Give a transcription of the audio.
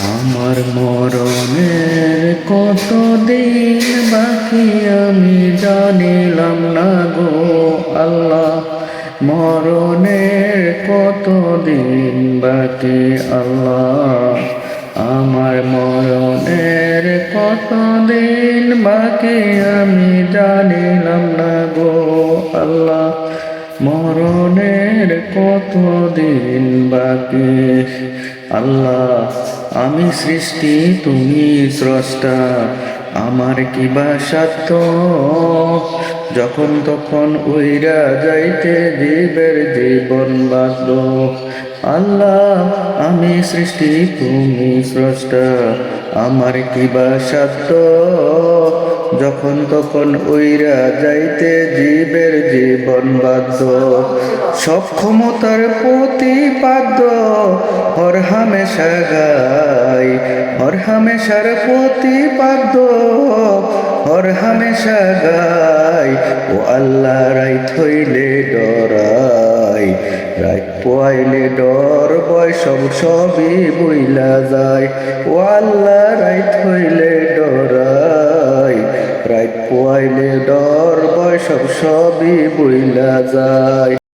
আমার মরণের কতদিন বাকি আমি জানিলাম না গো আল্লাহ। মরণের কতদিন বাকি আল্লাহ, আমার মরণের কতদিন বাকি আমি জানিলাম না গো আল্লাহ। মরণের কতদিন বাকি আল্লাহ। আমি সৃষ্টি তুমি স্রষ্টা, আমার কি বা সাধ্য যখন তখন উইরা যাইতে জীবের জীবন বাঁচল। আল্লাহ আমি সৃষ্টি তুমি স্রষ্টা, আমার কি বা সাধ্য যখন তখন উইরা যাইতে জীবের জীবন বাধ্য। সব ক্ষমতার প্রতিপাদ্য হর হামেশা গাই, হর হামেশার প্রতিপাদ্য হর হামেশা গাই। ও আল্লাহ রাইত হইলে ডরাই, রাইত পোয়াইলে ডর বয় সবই বইলা যায়। ও আল্লাহ রাইত হইলে ডরাই, রাইত পোয়াইলে ডর বয় সবই বইলা যায়।